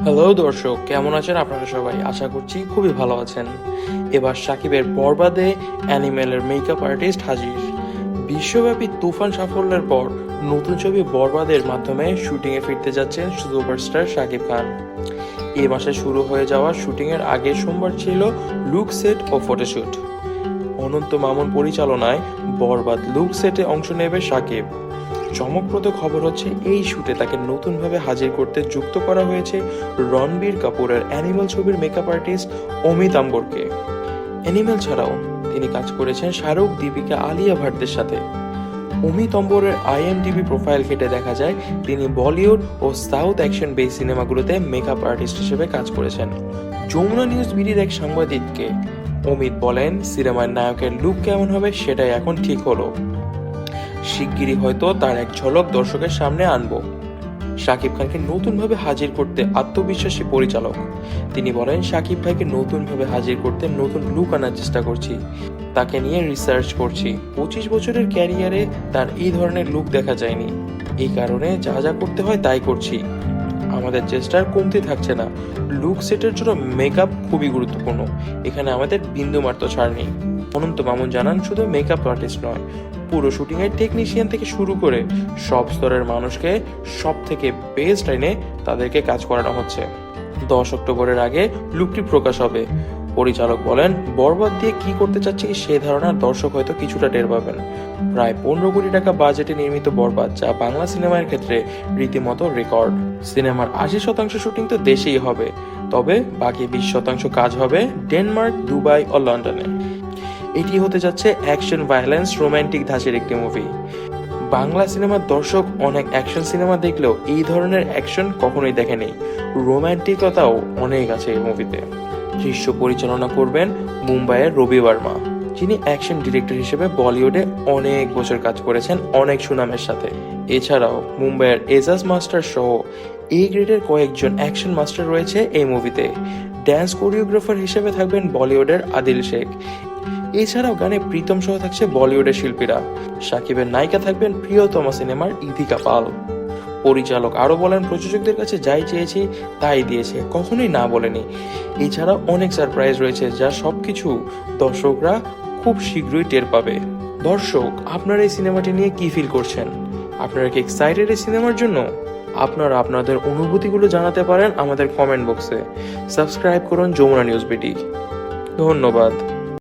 Hello দর্শক, কেমন আছেন আপনারা সবাই? আশা করছি খুবই ভালো আছেন। এবার শাকিবের বরবাদে অ্যানিমেলের মেকআপ আর্টিস্ট হাজির। বিশ্বব্যাপী তুফান সাফল্যের পর নতুন ছবি বরবাদের মাধ্যমে শুটিংয়ে ফিরতে যাচ্ছেন সুপারস্টার শাকিব খান। এই মাসে শুরু হয়ে যাওয়া শুটিংয়ের আগে সোমবার ছিল লুক সেট ও ফটোশুট। অনন্ত মামুন পরিচালনায় বরবাদ লুক সেটে অংশ নেবে শাকিব। চমকপ্রদ খবর হচ্ছে এই শুটে তাকে নতুনভাবে হাজির করতে যুক্ত করা হয়েছে রণবীর কাপুরের অ্যানিমেল ছবির মেকআপ আর্টিস্ট অমিত আম্বরকে। অ্যানিমেল ছাড়াও তিনি কাজ করেছেন শাহরুখ, দীপিকা, আলিয়া ভাটদের সাথে। অমিত অম্বরের IMDb প্রোফাইল ঘেটে দেখা যায় তিনি বলিউড ও সাউথ অ্যাকশন বেস সিনেমাগুলোতে মেকআপ আর্টিস্ট হিসেবে কাজ করেছেন। যমুনা নিউজ বিডির এক সাংবাদিককে অমিত বলেন, সিনেমার নায়কের লুক কেমন হবে সেটাই এখন ঠিক হলো। শিগগিরই হয়তো তার এক ঝলক দর্শকের সামনে আনবো। শাকিব খানকে নতুনভাবে হাজির করতে আত্মবিশ্বাসী পরিচালক। তিনি বলেন, শাকিব ভাইকে নতুনভাবে হাজির করতে নতুন লুক আনার চেষ্টা করছি, তাকে নিয়ে রিসার্চ করছি। 25 বছরের ক্যারিয়ারে তার এই ধরনের লুক দেখা যায়নি। এই কারণে যা যা করতে হয় তাই করছি। আমাদের চেষ্টার কমতি থাকছে না। লুক সেটের জন্য মেকআপ খুবই গুরুত্বপূর্ণ, এখানে আমাদের বিন্দুমাত্র ছাড় নেই। অনন্ত মামুন জানান, শুধু মেকআপ আর্টিস্ট নয়, পুরো শুটিং এর টেকনিশিয়ান থেকে শুরু করে সব স্তরের মানুষকে সব থেকে বেস্ট লাইনে তাদেরকে কাজ করানো হচ্ছে। 10 অক্টোবরের আগে লুকটি প্রকাশ হবে। পরিচালক বলেন, বরবাদ দিয়ে কি করতে চাচ্ছি সেই ধারণার দর্শক হয়তো কিছুটা টের পাবেন। প্রায় 15 কোটি টাকা বাজেটে নির্মিত বরবাদ, যা বাংলা সিনেমার ক্ষেত্রে রীতিমতো রেকর্ড। সিনেমার 80% শুটিং তো দেশেই হবে, তবে বাকি 20% কাজ হবে ডেনমার্ক, দুবাই ও লন্ডনে। এটি হতে যাচ্ছে অ্যাকশন, ভায়োলেন্স, রোমান্টিক ধাঁচের একটি মুভি। বাংলা সিনেমার দর্শক অনেক অ্যাকশন সিনেমা দেখলেও এই ধরনের অ্যাকশন কখনোই দেখেনি। রোমান্টিকতাও অনেক আছে এই মুভিতে। দৃশ্য পরিচালনা করবেন মুম্বাইয়ের রবি বর্মা, যিনি অ্যাকশন ডিরেক্টর হিসেবে বলিউডে অনেক বছর কাজ করেছেন অনেক সুনামের সাথে। এছাড়াও মুম্বাইয়ের এজাজ মাস্টার সহ গ্রেডের কয়েকজন অ্যাকশন মাস্টার রয়েছে এই মুভিতে। ড্যান্স কোরিওগ্রাফার হিসেবে থাকবেন বলিউডের আদিল শেখ। এছাড়াও গানে প্রীতম সহ থাকছে বলিউডের শিল্পীরা। শাকিবের নায়িকা থাকবেন প্রিয়তমা সিনেমার ইদিকা পাল। পরিচালক আরো বলেন, প্রযোজকদের কাছে যাই চেয়েছি তাই দিয়েছে, কখনোই না বলেনি। এছাড়াও অনেক সারপ্রাইজ রয়েছে, যা সবকিছু দর্শকরা খুব শীঘ্রই টের পাবে। দর্শক, আপনারা এই সিনেমাটি নিয়ে কি ফিল করছেন? আপনারা কি এক্সাইটেড এই সিনেমার জন্য? আপনারা আপনাদের অনুভূতিগুলো জানাতে পারেন আমাদের কমেন্ট বক্সে। সাবস্ক্রাইব করুন যমুনা নিউজ বিডি। ধন্যবাদ।